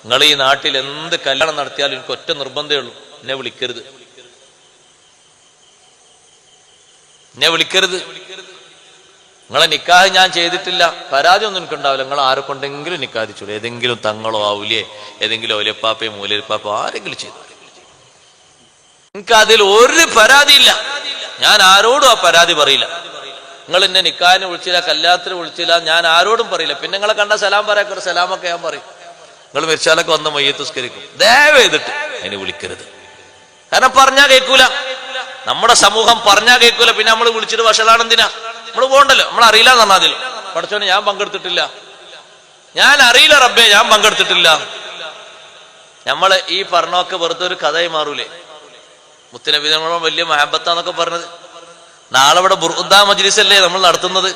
നിങ്ങൾ ഈ നാട്ടിൽ എന്ത് കല്യാണം നടത്തിയാലും എനിക്ക് ഒറ്റ നിർബന്ധമേ ഉള്ളൂ, എന്നെ വിളിക്കരുത്, എന്നെ വിളിക്കരുത്. നിങ്ങളെ നിക്കാഹ് ഞാൻ ചെയ്തിട്ടില്ല, പരാതി ഒന്നും എനിക്കുണ്ടാവില്ല. നിങ്ങൾ ആരെ കൊണ്ടെങ്കിലും നിക്കാഹിച്ചോളൂ, ഏതെങ്കിലും തങ്ങളോ ആവുലിയെ ഏതെങ്കിലും ഒലപ്പാപ്പയോ മൂലപ്പാപ്പോ ആരെങ്കിലും ചെയ്തു, എനിക്ക് അതിൽ ഒരു പരാതിയില്ല. ഞാൻ ആരോടും ആ പരാതി പറയില്ല. നിങ്ങൾ എന്നെ നിക്കാഹിന് വിളിച്ചില്ല, കല്യാണത്തിന് വിളിച്ചില്ല, ഞാൻ ആരോടും പറയില്ല. പിന്നെ നിങ്ങളെ കണ്ട സലാം പറയാൻ സലാമൊക്കെ ഞാൻ പറയും. നിങ്ങൾ മരിച്ചാലൊക്കെ വന്ന് മയ്യത്ത് നിസ്കരിക്കും, ദയവ് ചെയ്തിട്ട് അതിന് വിളിക്കരുത്. കാരണം പറഞ്ഞാ കേൾക്കൂല, നമ്മുടെ സമൂഹം പറഞ്ഞാ കേൾക്കൂല. പിന്നെ നമ്മൾ വിളിച്ചിട്ട് വഷളാണെന്തിനാ? നമ്മൾ പോകണ്ടല്ലോ, നമ്മൾ അറിയില്ല എന്ന് പറഞ്ഞാൽ പഠിച്ചോനെ ഞാൻ പങ്കെടുത്തിട്ടില്ല, ഞാൻ അറിയില്ല റബ്ബേ ഞാൻ പങ്കെടുത്തിട്ടില്ല. നമ്മള് ഈ പറഞ്ഞൊക്കെ വെറുതെ ഒരു കഥയായി മാറൂലേ? മുത്തുനബി നമ്മളെ വലിയ മഹബത്താന്നൊക്കെ പറഞ്ഞത്. നാളെ ഇവിടെ ബുർദ മജ്ലിസ് അല്ലേ നമ്മൾ നടത്തുന്നത്,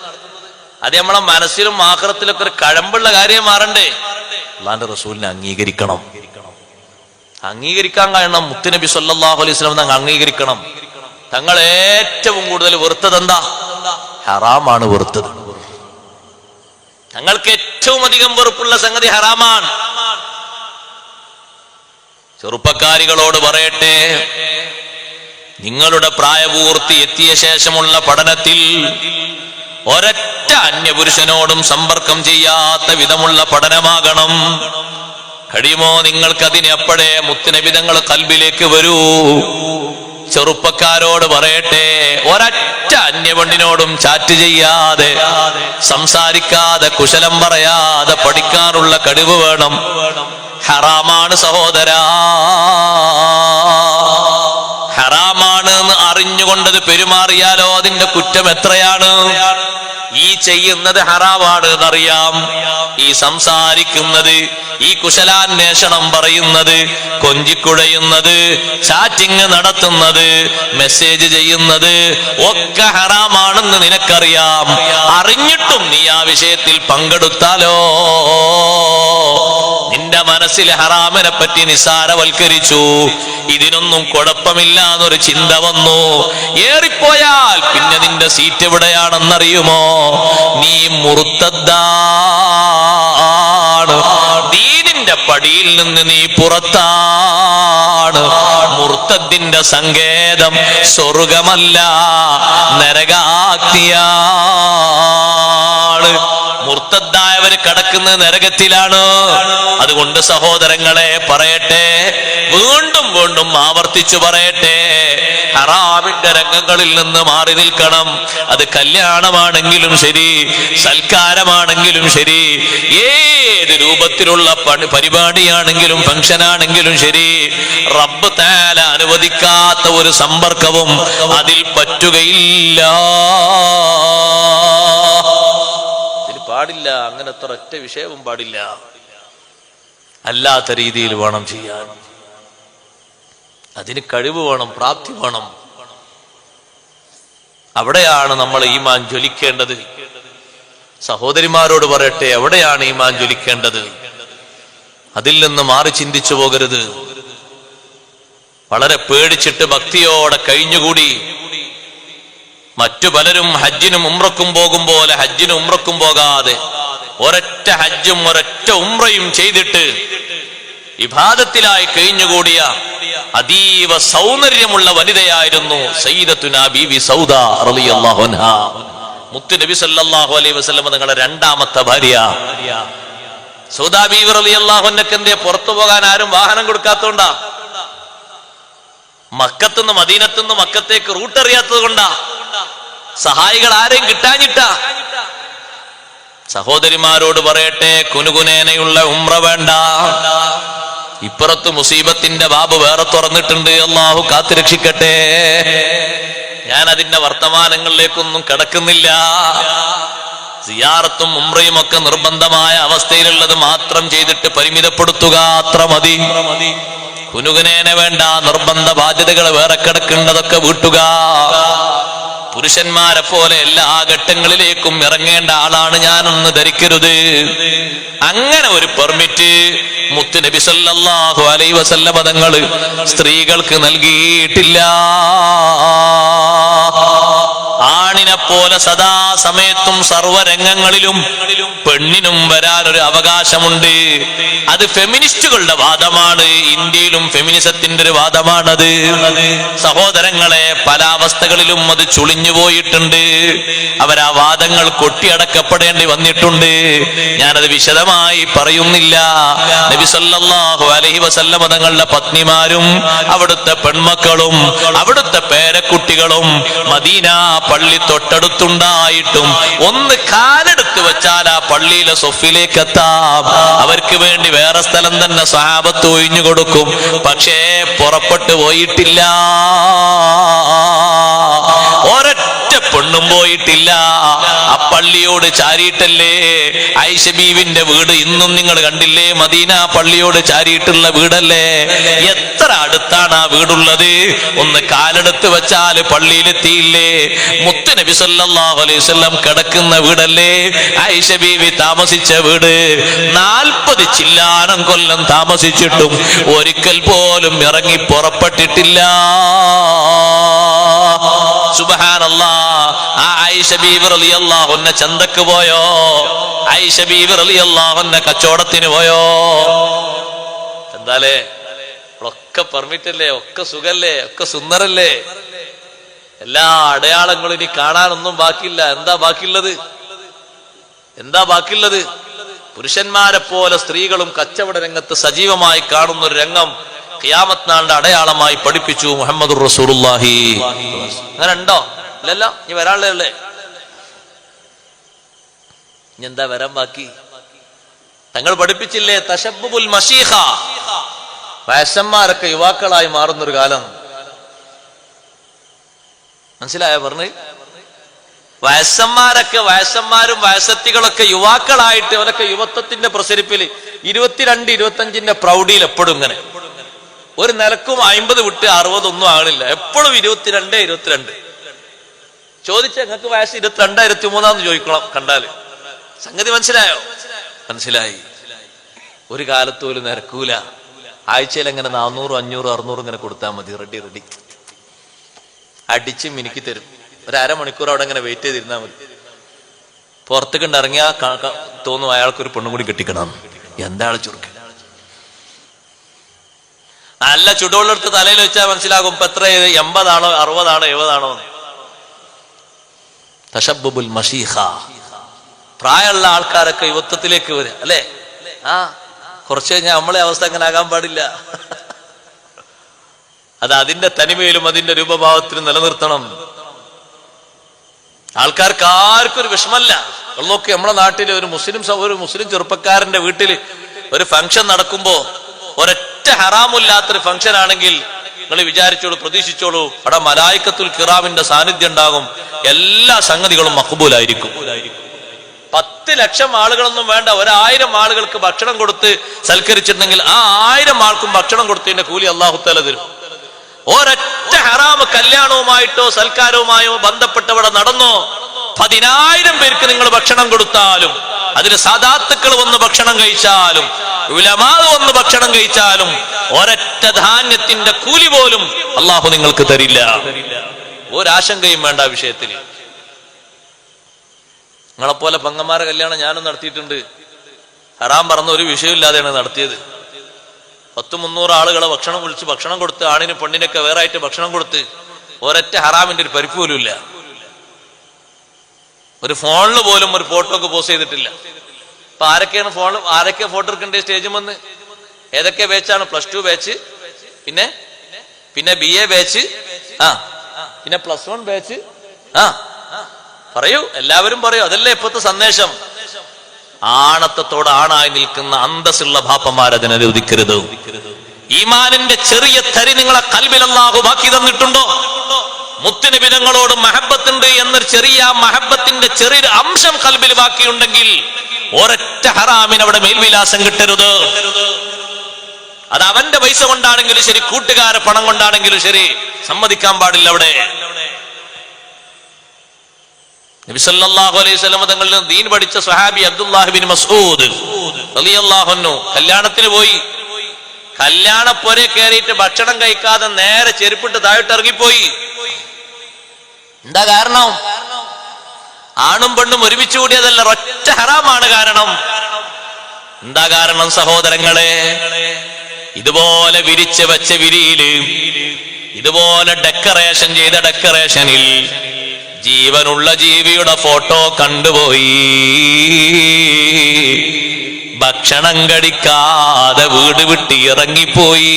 അത് നമ്മളെ മനസ്സിലും ആഖിറത്തിലൊക്കെ ഒരു കഴമ്പുള്ള കാര്യം മാറണ്ടേ? അല്ലാഹുവിന്റെ റസൂലിനെ അംഗീകരിക്കണം, അംഗീകരിക്കാൻ കഴിയണം. മുത്തുനബി സല്ലല്ലാഹു അലൈഹി വസല്ലം തങ്ങൾ അംഗീകരിക്കണം. തങ്ങൾ ഏറ്റവും കൂടുതൽ വെറുത്തത് എന്താ? ഹറാമാണ് വെറുത്തത്. തങ്ങൾക്ക് ഏറ്റവും അധികം വെറുപ്പുള്ള സംഗതി ഹറാമാണ്. ചെറുപ്പക്കാരികളോട് പറയട്ടെ, നിങ്ങളുടെ പ്രായപൂർത്തി എത്തിയ ശേഷമുള്ള പഠനത്തിൽ ഒരൊറ്റ അന്യപുരുഷനോടും സമ്പർക്കം ചെയ്യാത്ത വിധമുള്ള പഠനമാകണം. കഴിയുമോ നിങ്ങൾക്കതിന്? അപ്പോഴേ മുത്തുനബി തങ്ങൾ ഖൽബിലേക്ക് വരൂ. ചെറുപ്പക്കാരോട് പറയട്ടെ, ഒരൊറ്റ അന്യപെണ്ണിനോടും ചാറ്റ് ചെയ്യാതെ, സംസാരിക്കാതെ, കുശലം പറയാതെ പഠിക്കാനുള്ള കഴിവ് വേണം. ഹറാമാണ് സഹോദരാ, ഹറാമാണ് എന്ന് അറിഞ്ഞുകൊണ്ടത് പെരുമാറിയാലോ അതിന്റെ കുറ്റം എത്രയാണ്? ഈ ചെയ്യുന്നത് ഹറാമാണ് എന്നറിയാം, ഈ സംസാരിക്കുന്നത്, ഈ കുശലാന്വേഷണം പറയുന്നത്, കൊഞ്ചിക്കുഴയുന്നത്, ചാറ്റിംഗ് നടത്തുന്നത്, മെസ്സേജ് ചെയ്യുന്നത് ഒക്കെ ഹറാമാണെന്ന് നിനക്കറിയാം. അറിഞ്ഞിട്ടും നീ ആ വിഷയത്തിൽ പങ്കെടുത്താലോ നിന്റെ മനസ്സിൽ ഹറാമിനെ പറ്റി നിസാരവൽക്കരിച്ചു. ഇതിനൊന്നും കുഴപ്പമില്ല എന്നൊരു ചിന്ത വന്നു. ഏറിപ്പോയാൽ പിന്നെ നിന്റെ സീറ്റ് എവിടെയാണെന്നറിയുമോ? നീ മുർത്തദ്ദാണ്, ദീനിന്റെ പടിയിൽ നിന്ന് നീ പുറത്താണ്. മുർത്തദ്ദിന്റെ സങ്കേതം സ്വർഗമല്ല, നരകാഗ്നിയാണ്. മുർത്തദ്ദായവര് കടക്കുന്നത് നരകത്തിലാണ്. അതുകൊണ്ട് സഹോദരങ്ങളെ പറയട്ടെ, വീണ്ടും വീണ്ടും ആവർത്തിച്ചു പറയട്ടെ, ഹറാമിന്റെ രംഗങ്ങളിൽ നിന്ന് മാറി നിൽക്കണം. അത് കല്യാണമാണെങ്കിലും ശരി, സൽക്കാരമാണെങ്കിലും ശരി, ഏത് രൂപത്തിലുള്ള പരിപാടിയാണെങ്കിലും ഫംഗ്ഷനാണെങ്കിലും ശരി, റബ്ബ് തആല അനുവദിക്കാത്ത ഒരു സമ്പർക്കവും അതിൽ പറ്റുകയില്ല. പാടില്ല, അങ്ങനത്തെ ഒരൊറ്റ വിഷയവും പാടില്ല. അല്ലാത്ത രീതിയിൽ വേണം ചെയ്യാൻ. അതിന് കഴിവ് വേണം, പ്രാപ്തി വേണം. അവിടെയാണ് നമ്മൾ ഈമാൻ ജ്വലിക്കേണ്ടത്. സഹോദരിമാരോട് പറയട്ടെ, എവിടെയാണ് ഈമാൻ ജ്വലിക്കേണ്ടത്? അതിൽ നിന്ന് മാറി ചിന്തിച്ചു പോകരുത്. വളരെ പേടിച്ചിട്ട് ഭക്തിയോടെ കഴിഞ്ഞുകൂടി മറ്റു പലരും ഹജ്ജിനും ഉംറക്കും പോകും പോലെ ഹജ്ജിനും ഉംറക്കും പോകാതെ ഒരൊറ്റ ഹജ്ജും ഒരൊറ്റ ഉംറയും ചെയ്തിട്ട് ഇബാദത്തിലായി കഴിഞ്ഞുകൂടിയ അതീവ സൗന്ദര്യമുള്ള വനിതയായിരുന്നു സയ്യിദത്തുനാ ബീവി സൗദ റളിയല്ലാഹു അൻഹാ. മുത്തു നബി സല്ലല്ലാഹു അലൈഹി വസല്ലം തങ്ങളുടെ രണ്ടാമത്തെ ഭാര്യ സൗദ ബീവി റളിയല്ലാഹു അൻഹക്ക് എന്തേ പുറത്തു പോകാൻ ആരും വാഹനം കൊടുക്കാത്തോണ്ടാ? മക്കത്തുനിന്ന് മദീനത്തുനിന്ന് മക്കത്തേക്ക് റൂട്ട് അറിയാത്തത് കൊണ്ടാ? സഹായികൾ ആരെയും കിട്ടാഞ്ഞിട്ടാ? സഹോദരിമാരോട് പറയട്ടെ, കുനുകുനേനയുള്ള ഉംറ വേണ്ട. ഇപ്പുറത്ത് മുസീബത്തിന്റെ ബാബ് വേറെ തുറന്നിട്ടുണ്ട്. അല്ലാഹു കാത്തുരക്ഷിക്കട്ടെ. ഞാൻ അതിന്റെ വർത്തമാനങ്ങളിലേക്കൊന്നും കടക്കുന്നില്ല. സിയാറത്തും ഉംറയും ഒക്കെ നിർബന്ധമായ അവസ്ഥയിലുള്ളത് മാത്രം ചെയ്തിട്ട് പരിമിതപ്പെടുത്തുക, അത്ര മതി. കുനുകുനേന വേണ്ട. നിർബന്ധ ബാധ്യതകൾ വേറെ കിടക്കുന്നതൊക്കെ വീട്ടുക. പുരുഷന്മാരെ പോലെ എല്ലാ ഘട്ടങ്ങളിലേക്കും ഇറങ്ങേണ്ട ആളാണ് ഞാനൊന്ന് ധരിക്കരുത്. അങ്ങനെ ഒരു പെർമിറ്റ് മുത്തു നബി സല്ലല്ലാഹു അലൈഹി വസല്ലം തങ്ങൾ സ്ത്രീകൾക്ക് നൽകിയിട്ടില്ല. ആണിനെ പോലെ സദാ സമയത്തും സർവരംഗങ്ങളിലും പെണ്ണിനും വരാനൊരു അവകാശമുണ്ട്. അത് ഫെമിനിസ്റ്റുകളുടെ വാദമാണ്. ഇന്ത്യയിലും ഫെമിനിസത്തിന്റെ ഒരു വാദമാണത്. സഹോദരങ്ങളെ, പല അവസ്ഥകളിലും അത് ചുളിഞ്ഞു പോയിട്ടുണ്ട്. അവരാ വാദങ്ങൾ കൊട്ടിയടക്കപ്പെടേണ്ടി വന്നിട്ടുണ്ട്. ഞാനത് വിശദമായി പറയുന്നില്ല. നബി സല്ലല്ലാഹു അലൈഹി വസല്ലം തങ്ങളുടെ പത്നിമാരും അവിടുത്തെ പെൺമക്കളും അവിടുത്തെ പേരക്കുട്ടികളും മദീന പള്ളി തൊട്ടടുത്തുണ്ടായിട്ടും ഒന്ന് കാലെടുത്ത് വെച്ചാൽ ആ പള്ളിയിലെ സൊഫിലേക്ക് എത്താം. അവർക്ക് വേണ്ടി വേറെ സ്ഥലം തന്നെ സ്വഹാബത്ത് ഒഴിഞ്ഞു കൊടുക്കും. പക്ഷേ പുറപ്പെട്ടു പോയിട്ടില്ല. ഒരൊറ്റ പെണ്ണും പോയിട്ടില്ല. ആ പള്ളിയോട് ചാരിയിട്ടല്ലേ ആയിഷ ബീവിന്റെ വീട് ഇന്നും നിങ്ങൾ കണ്ടില്ലേ? മദീന പള്ളിയോട് ചാരിയിട്ടുള്ള വീടല്ലേ? എത്ര അടുത്താണ് ആ വീടുള്ളത്? ഒന്ന് കാലെടുത്ത് വെച്ചാൽ പള്ളിയിലെത്തിയില്ലേ? മുത്ത് നബി സല്ലല്ലാഹു അലൈഹി വസല്ലം കിടക്കുന്ന വീടല്ലേ ആയിഷ ബീവി താമസിച്ച വീട്? 40 ചില്ലാനം കൊല്ലം താമസിച്ചിട്ടും ഒരിക്കൽ പോലും ഇറങ്ങി പുറപ്പെട്ടിട്ടില്ല. സുബ്ഹാനല്ലാഹ്. ആ ആയിഷ ബീവി റളിയല്ലാഹു അൻഹ ചന്തക്ക് പോയോ? ആയിഷ ബീവി റളിയല്ലാഹു അൻഹ കച്ചവടത്തിന് പോയോ? എന്താലേ? ഒക്കെ പെർമിറ്റ് അല്ലേ? ഒക്കെ സുഖല്ലേ? ഒക്കെ സുന്ദരല്ലേ? എല്ലാ അടയാളങ്ങളും ഇനി കാണാനൊന്നും ബാക്കിയില്ല. എന്താ ബാക്കിയുള്ളത്? എന്താ ബാക്കിയുള്ളത്? പുരുഷന്മാരെ പോലെ സ്ത്രീകളും കച്ചവട രംഗത്ത് സജീവമായി കാണുന്ന ഒരു രംഗം ഖിയാമത്ത് നാളിന്റെ അടയാളമായി പഠിപ്പിച്ചു മുഹമ്മദുർ റസൂലുള്ളാഹി. അങ്ങനെ ഉണ്ടോ? ഇല്ലല്ലോ. ഇനി വരാനുള്ളതല്ലേ? ഇനി എന്താ വരാൻ ബാക്കി? തങ്ങൾ പഠിപ്പിച്ചില്ലേ തശബ്ബുൽ മശീഖ, വയസ്സന്മാരൊക്കെ യുവാക്കളായി മാറുന്നൊരു കാലം. മനസ്സിലായോ പറഞ്ഞ്? വയസ്സന്മാരും വയസ്സത്തികളൊക്കെ യുവാക്കളായിട്ട് അവരൊക്കെ യുവത്വത്തിന്റെ പ്രസരിപ്പിൽ 22, 25 പ്രൗഢിയിൽ എപ്പോഴും ഇങ്ങനെ ഒരു നിലക്കും 50 വിട്ട് 60 ഒന്നും ആളില്ല. എപ്പോഴും 22, 22. ചോദിച്ച നിങ്ങൾക്ക് വയസ്സ് 22, 23 ചോദിക്കണം കണ്ടാല്. സംഗതി മനസ്സിലായോ? മനസ്സിലായി. ഒരു കാലത്ത് പോലും നിരക്കൂല. ആഴ്ചയിൽ എങ്ങനെ 400, 500, 600 ഇങ്ങനെ കൊടുത്താൽ മതി. റെഡി അടിച്ച് മിനുക്കി തരും. ഒരു അരമണിക്കൂർ അവിടെ ഇങ്ങനെ വെയിറ്റ് ചെയ്തിരുന്നാൽ മതി. പുറത്ത് കണ്ടിറങ്ങിയാ തോന്നും അയാൾക്കൊരു പെണ്ണും കൂടി കെട്ടിക്കണം. എന്താണ് ചുരുക്ക്? നല്ല ചുടുവെള്ളെടുത്ത് തലയിൽ വെച്ചാൽ മനസ്സിലാകും ഇപ്പൊ എത്ര 80 ആണോ 60 ആണോ 70 ആണോ. തശബ്ബുൽ മശീഖ. പ്രായമുള്ള ആൾക്കാരൊക്കെ യുവത്വത്തിലേക്ക് വരിക അല്ലേ? കുറച്ച് കഴിഞ്ഞാൽ നമ്മളെ അവസ്ഥ അങ്ങനെ ആകാൻ പാടില്ല. അത് അതിന്റെ തനിമയിലും അതിന്റെ രൂപഭാവത്തിലും നിലനിർത്തണം. ആൾക്കാർക്ക് ആർക്കും ഒരു വിഷമല്ല. ഉള്ളൊക്കെ നമ്മുടെ നാട്ടിലെ ഒരു മുസ്ലിം ചെറുപ്പക്കാരന്റെ വീട്ടിൽ ഒരു ഫംഗ്ഷൻ നടക്കുമ്പോ ഒരൊറ്റ ഹറാമില്ലാത്തൊരു ഫംഗ്ഷൻ ആണെങ്കിൽ നിങ്ങൾ വിചാരിച്ചോളൂ, പ്രതീക്ഷിച്ചോളൂ, അവിടെ മലായിക്കത്തുൽ കിറാമിന്റെ സാന്നിധ്യം ഉണ്ടാകും. എല്ലാ സംഗതികളും മഖ്ബൂലായിരിക്കും. 10 ലക്ഷം ആളുകളൊന്നും വേണ്ട, 1000 ആളുകൾക്ക് ഭക്ഷണം കൊടുത്ത് സൽക്കരിച്ചിട്ടുണ്ടെങ്കിൽ ആ 1000 ആൾക്കും ഭക്ഷണം കൊടുത്തതിന്റെ കൂലി അല്ലാഹു തആല തരും. ഒരൊറ്റ ഹറാമ് കല്യാണവുമായിട്ടോ സൽക്കാരവുമായോ ബന്ധപ്പെട്ടവിടെ നടന്നോ 10,000 പേർക്ക് നിങ്ങൾ ഭക്ഷണം കൊടുത്താലും, അതിന് സാദാത്തുക്കൾ വന്ന് ഭക്ഷണം കഴിച്ചാലും, ഉലമാ വന്ന് ഭക്ഷണം കഴിച്ചാലും ഒരൊറ്റ ധാന്യത്തിന്റെ കൂലി പോലും അള്ളാഹു നിങ്ങൾക്ക് തരില്ല. ഒരാശങ്കയും വേണ്ട ആ വിഷയത്തിൽ. നിങ്ങളെപ്പോലെ പെങ്ങന്മാരെ കല്യാണം ഞാനും നടത്തിയിട്ടുണ്ട്. ഹറാം പറഞ്ഞ ഒരു വിഷയമില്ലാതെയാണ് നടത്തിയത്. 100-300 ആളുകളെ ഭക്ഷണം വിളിച്ച് ഭക്ഷണം കൊടുത്ത്, ആണിന് പെണ്ണിനൊക്കെ വേറെ ആയിട്ട് ഭക്ഷണം കൊടുത്ത് ഒരൊറ്റ ഹറാമിന്റെ ഒരു പരിപ്പ് പോലും ഇല്ല. ഒരു ഫോണിൽ പോലും ഒരു ഫോട്ടോ ഒക്കെ പോസ്റ്റ് ചെയ്തിട്ടില്ല. അപ്പൊ ആരൊക്കെയാണ് ആരൊക്കെ ഫോട്ടോ എടുക്കേണ്ടത് സ്റ്റേജിൽ വന്ന്? ഏതൊക്കെ ബാച്ചാണ്? +2 ബാച്ച്, പിന്നെ BA ബാച്ച്, പിന്നെ +1 ബാച്ച്. പറയൂ, എല്ലാവരും പറയൂ. അതല്ലേ ഇപ്പോഴത്തെ സന്ദേശം. ആണത്തത്തോട് ആണായി നിൽക്കുന്ന അന്തസ്സുള്ള ബാപ്പമാരതിനെ അനുവദിക്കരുത്. ഈമാനിന്റെ ചെറിയ തരി നിങ്ങളെ ഖൽബിൽ അല്ലാഹു ബാക്കി തന്നിട്ടുണ്ടോ? മുത്തുനബി തങ്ങളോട് മഹബത്തുണ്ട് എന്നൊരു ചെറിയ മഹബത്തിന്റെ ചെറിയൊരു അംശം ഖൽബിൽ ബാക്കിയുണ്ടെങ്കിൽ ഒരൊറ്റ ഹറാമിന് അവിടെ മേൽവിലാസം കിട്ടരുത്. അത് അവന്റെ പൈസ കൊണ്ടാണെങ്കിലും ശരി, കൂട്ടുകാരെ പണം കൊണ്ടാണെങ്കിലും ശരി, സമ്മതിക്കാൻ പാടില്ല. അവിടെ നബി സല്ലല്ലാഹു അലൈഹി വസല്ലം തങ്ങളിൽ ദീൻ പഠിച്ച സ്വഹാബി അബ്ദുല്ലാഹ് ബിൻ മസ്ഊദ് റളിയല്ലാഹു അൻഹു കല്യാണത്തിന് പോയി. കല്യാണപ്പൊരെ കയറിയിട്ട് ഭക്ഷണം കഴിക്കാതെ നേരെ ചെരുപ്പിട്ട് താഴോട്ട് ഇറങ്ങിപ്പോയി. എന്താ കാരണം? ആണും പെണ്ണും ഒരുമിച്ച് കൂടിയതല്ല, ഒറ്റ ഹറാമാണ് കാരണം. എന്താ കാരണം സഹോദരങ്ങളെ? ഇതുപോലെ വിരിച്ച് വെച്ച വിരിയില്, ഇതുപോലെ ഡെക്കറേഷൻ ചെയ്ത ഡെക്കറേഷനിൽ ജീവനുള്ള ജീവിയുടെ ഫോട്ടോ കണ്ടുപോയി. ഭക്ഷണം കഴിക്കാതെ വീട് വിട്ട് ഇറങ്ങിപ്പോയി.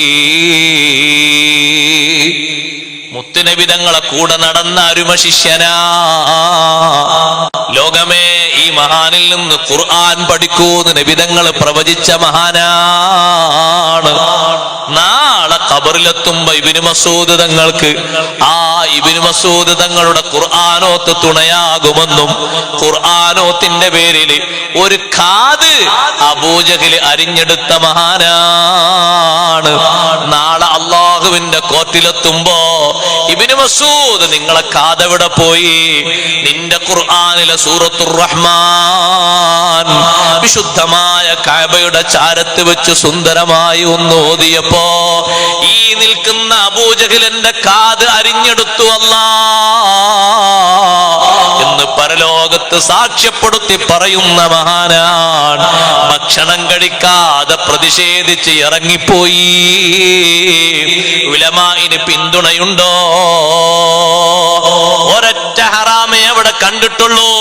മുത്തുനബി തങ്ങളെ കൂടെ നടന്ന അരുമ ശിഷ്യനാ. ലോകമേ, ഈ മഹാനിൽ നിന്ന് ഖുർആൻ പഠിക്കൂന്ന് നബി തങ്ങൾ പ്രവചിച്ച മഹാനാണ്. നാളെ ഖബറിലെത്തുമ്പോ ഇബ്നു മസ്ഊദ് തങ്ങൾക്ക് ആ ഇബ്നു മസ്ഊദ് തങ്ങളുടെ ഖുർആനോത്ത് തുണയാകുമെന്നും ഖുർആനോത്തിന്റെ പേരിൽ ഒരു കാത് അബൂജഹൽ അരിഞ്ഞെടുത്ത മഹാനാണ്. നാളെ അള്ളാഹുവിന്റെ കോർട്ടിലെത്തുമ്പോ ഇബ്നു മസ്ഊദ്, നിങ്ങളെ കാതെവിടെ പോയി? നിന്റെ ഖുർആനിലെ സൂറത്തുർ റഹ്മാൻ വിശുദ്ധമായ കഅബയുടെ ചാരത്ത് വെച്ച് സുന്ദരമായി ഒന്ന് ഓതിയപ്പോ ഈ നിൽക്കുന്ന അബൂജഹലിന്റെ കാത് അരിഞ്ഞെടുത്തു അല്ലാഹ് എന്ന് പരലോകത്ത് സാക്ഷ്യപ്പെടുത്തി പറയുന്ന മഹാനാണ്. ഭക്ഷണം കഴിക്കാതെ പ്രതിഷേധിച്ച് ഇറങ്ങിപ്പോയി. ഉലമാഇന് പിന്തുണയുണ്ടോ? ഒരൊറ്റ ഹറാമേ അവിടെ കണ്ടിട്ടുള്ളൂ.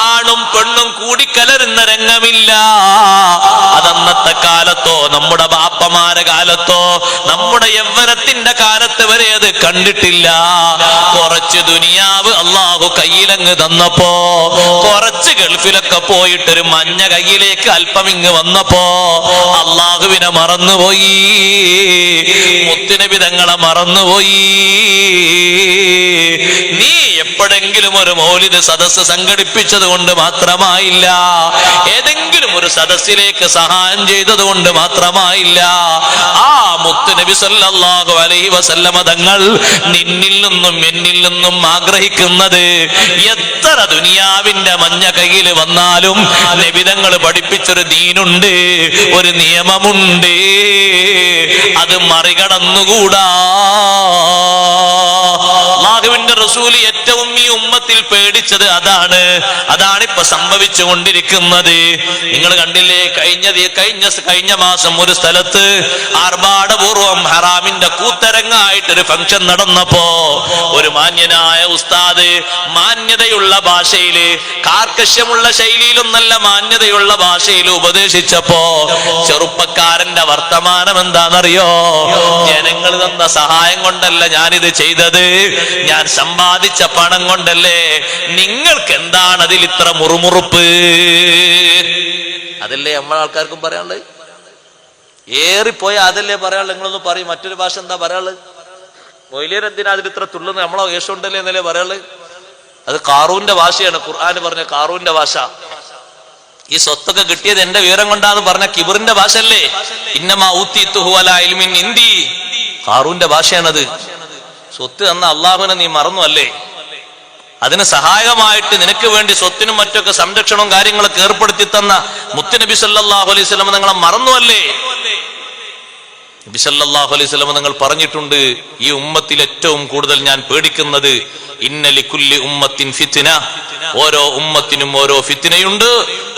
ആണും പെണ്ണും കൂടിക്കലരുന്ന രംഗമില്ല. അതന്നത്തെ കാലത്തോ നമ്മുടെ ബാപ്പമാരെ കാലത്തോ നമ്മുടെ യൗവനത്തിന്റെ കാലത്ത് വരെ അത് കണ്ടിട്ടില്ല. കുറച്ച് ദുനിയാവ് അള്ളാഹു കയ്യിലങ്ങ് തന്നപ്പോ, കുറച്ച് ഗൾഫിലൊക്കെ പോയിട്ടൊരു മഞ്ഞ കയ്യിലേക്ക് അല്പം ഇങ്ങ് വന്നപ്പോ അള്ളാഹുവിനെ മറന്നുപോയി, മുത്തുനബി തങ്ങളെ മറന്നുപോയി. നീ എപ്പോഴെങ്കിലും ഒരു മൗലിദ് സദസ്സ് സംഘടിപ്പിച്ചത് കൊണ്ട് മാത്രമായില്ല, ഏതെങ്കിലും ഒരു സദസ്സിലേക്ക് സഹായം ചെയ്തത് കൊണ്ട് മാത്രമായില്ല. ആ മുത്തുനബി സല്ലല്ലാഹു അലൈഹി വസല്ലമ തങ്ങൾ നിന്നിൽ നിന്നും എന്നിൽ നിന്നും ആഗ്രഹിക്കുന്നത്, എത്ര ദുനിയാവിന്റെ മഞ്ഞ കയ്യിൽ വന്നാലും നബി തങ്ങൾ പഠിപ്പിച്ചൊരു ദീനുണ്ട്, ഒരു നിയമമുണ്ട്, അത് മറികടന്നുകൂടാ. അല്ലാഹുവിന്റെ റസൂൽ ഏറ്റവും ഈ ഉമ്മത്തിൽ പേടിച്ചത് അതാണ്. അതാണിപ്പോ സംഭവിച്ചുകൊണ്ടിരിക്കുന്നത്. നിങ്ങൾ കണ്ടില്ലേ, കഴിഞ്ഞ മാസം ഒരു സ്ഥലത്ത് ആർഭാടപൂർവം ഹറാമിന്റെ കൂത്തരങ്ങായിട്ടൊരു ഫംഗ്ഷൻ നടന്നപ്പോ ഒരു മാന്യനായ ഉസ്താദ് മാന്യതയുള്ള ഭാഷയില്, കാർക്കശ്യമുള്ള ശൈലിയിലും നല്ല മാന്യതയുള്ള ഭാഷയിൽ ഉപദേശിച്ചപ്പോ ചെറുപ്പക്കാരന്റെ വർത്തമാനം എന്താണെന്നറിയോ? ജനങ്ങൾ തന്ന സഹായം കൊണ്ടല്ല ഞാനിത് ചെയ്തത്, ഞാൻ സമ്പാദിച്ച പണം കൊണ്ടല്ലേ. നിങ്ങൾക്ക് എന്താണ് അതിൽ ഇത്ര മുറുമുറുപ്പ്? അതല്ലേ നമ്മളെ ആൾക്കാർക്കും പറയാനുള്ളത്. ഏറിപ്പോയ അതല്ലേ പറയാനുള്ളത്. നിങ്ങളൊന്ന് പറയും, മറ്റൊരു ഭാഷ എന്താ പറയാനുള്ളത്? മൊയ്ലിയർ എന്തിനാ അതിൽ ഇത്ര തുള്ളുന്നത്? നമ്മളെ യേശുണ്ടല്ലേ എന്നല്ലേ പറയാനുള്ളത്. അത് കാറൂന്റെ ഭാഷയാണ്. ഖുർആൻ പറഞ്ഞ കാറൂന്റെ ഭാഷ. ഈ സ്വത്തൊക്കെ കിട്ടിയത് എന്റെ വിവരം കൊണ്ടാന്ന് പറഞ്ഞ കിബറിന്റെ ഭാഷ അല്ലേ? ഇന്നമാ ഊതീതുഹു അലാ ഇൽമിൻ ഇൻദി. കാറൂന്റെ ഭാഷയാണത്. സ്വത്ത് തന്ന അള്ളാഹുവിനെ നീ മറന്നു അല്ലേ? അതിന് സഹായകമായിട്ട് നിനക്ക് വേണ്ടി സ്വത്തിനും മറ്റൊക്കെ സംരക്ഷണവും കാര്യങ്ങളൊക്കെ ഏർപ്പെടുത്തി തന്ന മുത്തുനബി സല്ലല്ലാഹു അലൈഹി വസല്ലം തങ്ങളെ മറന്നു അല്ലേ? നബി സല്ലല്ലാഹു അലൈഹി വസല്ലം തങ്ങൾ പറഞ്ഞിട്ടുണ്ട്, ഈ ഉമ്മത്തിൽ ഏറ്റവും കൂടുതൽ ഞാൻ പേടിക്കുന്നത് ഇന്ന ലികുല്ലി ഉമ്മത്തിൻ ഫിത്ന, ഓരോ ഉമ്മത്തിനും ഓരോ ഫിത്നയുണ്ട്.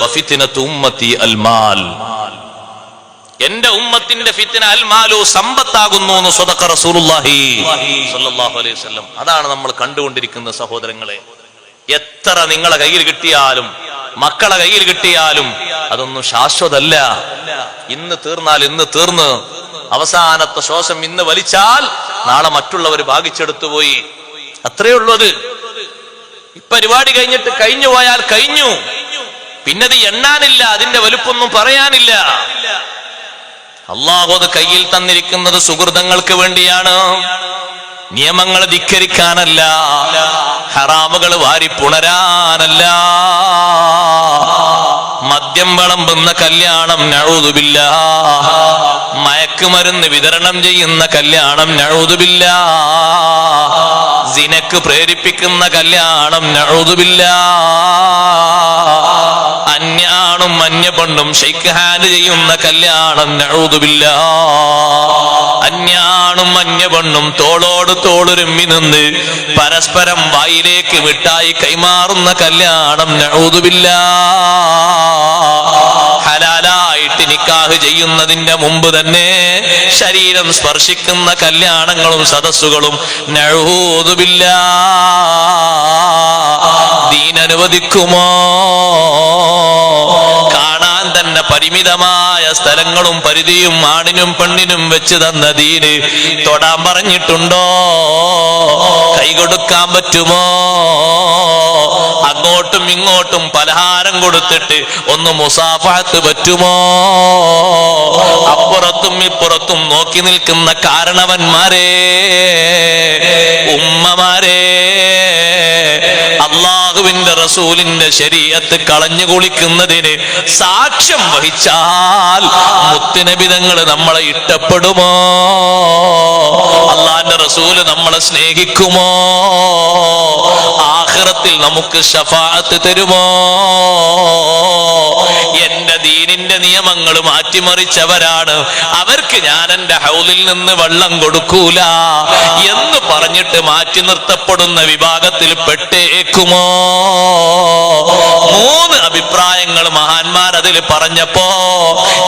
വഫിത്നതു ഉമ്മത്തി അൽമാൽ, എന്റെ ഉമ്മത്തിന്റെ ഫിത്ന അൽമാലു, സമ്പത്താകുന്നു എന്ന് സ്വദഖ റസൂലുള്ളാഹി സ്വല്ലല്ലാഹു അലൈഹി വസല്ലം. അതാണ് നമ്മൾ കണ്ടുകൊണ്ടിരിക്കുന്ന സഹോദരങ്ങളെ. എത്ര നിങ്ങളെ കയ്യിൽ കിട്ടിയാലും മക്കളെ കയ്യിൽ കിട്ടിയാലും അതൊന്നും ശാശ്വതല്ല. ഇന്ന് തീർന്നാൽ ഇന്ന് തീർന്ന്, അവസാനത്തെ ശ്വാസം ഇന്ന് വലിച്ചാൽ നാളെ മറ്റുള്ളവർ ഭാഗിച്ചെടുത്തു പോയി. അത്രേ ഉള്ളൂ. അത് പരിപാടി കഴിഞ്ഞിട്ട് കഴിഞ്ഞു പോയാൽ കഴിഞ്ഞു, പിന്നത് എണ്ണാനില്ല, അതിന്റെ വലുപ്പൊന്നും പറയാനില്ല. അല്ലാഹു അത് കയ്യിൽ തന്നിരിക്കുന്നത് സുഹൃതങ്ങൾക്ക് വേണ്ടിയാണ്, നിയമങ്ങൾ ധിക്കരിക്കാനല്ല, ഹറാമുകൾ വാരി പുണരാനല്ല. മദ്യം വിളമ്പുന്ന കല്യാണം നഊദു ബില്ലാഹ്, മയക്കുമരുന്ന് വിതരണം ചെയ്യുന്ന കല്യാണം നഊദു ബില്ലാഹ്, സിനക്ക് പ്രേരിപ്പിക്കുന്ന കല്യാണം നഊദു ബില്ലാഹ്, അന്യാണും അന്യപെണ്ണും ഷെയ്ക്ക് ഹാൻഡ് ചെയ്യുന്ന കല്യാണം നഊദു ബില്ലാഹ്, അന്യാ മഞ്ഞാണും മഞ്ഞപെണ്ണും തോളോട് തോളുരുമ്മി നിന്ന് പരസ്പരം വായിലേക്ക് മിഠായി കൈമാറുന്ന കല്യാണം നഊദു ബില്ലാഹ്. ഹലാലായിട്ട് നിക്കാഹ് ചെയ്യുന്നതിന്റെ മുമ്പ് തന്നെ ശരീരം സ്പർശിക്കുന്ന കല്യാണങ്ങളും സദസ്സുകളും നഊദു ബില്ലാഹ്. ദീൻ അനുവദിക്കുമോ? കാണാൻ തന്നെ പരിമിതമായ സ്ഥലങ്ങളും പരിധിയും ആണിനും പെണ്ണിനും വെച്ച് തന്ന ദീന് തൊടാൻ പറഞ്ഞിട്ടുണ്ടോ? കൈ കൊടുക്കാൻ പറ്റുമോ? അങ്ങോട്ടും ഇങ്ങോട്ടും പലഹാരം കൊടുത്തിട്ട് ഒന്ന് മുസാഫഹത്ത് പറ്റുമോ? അപ്പുറത്തും ഇപ്പുറത്തും നോക്കി നിൽക്കുന്ന കാരണവന്മാരെ, ഉമ്മമാരെ, അള്ളാഹുവിന്റെ റസൂലിന്റെ ശരീഅത്ത് കളഞ്ഞു കുളിക്കുന്നതിന് സാക്ഷ്യം വഹിച്ചാൽ മുത്തുനബി തങ്ങൾ നമ്മളെ ഇഷ്ടപ്പെടുമോ? അള്ളാന്റെ റസൂല് നമ്മളെ സ്നേഹിക്കുമോ? ആഖിറത്തിൽ നമുക്ക് ശഫാഅത്ത് തരുമോ? എന്റെ ദീനിന്റെ നിയമങ്ങൾ മാറ്റിമറിച്ചവരാണ്, അവർക്ക് ഞാൻ എന്റെ ഹൗലിൽ നിന്ന് വെള്ളം കൊടുക്കൂല എന്ന് പറഞ്ഞിട്ട് മാറ്റി നിർത്തപ്പെടുന്ന വിഭാഗത്തിൽ പെട്ടേക്കുമോ? മൂന്ന് അഭിപ്രായങ്ങൾ മഹാന്മാർ അതിൽ പറഞ്ഞപ്പോ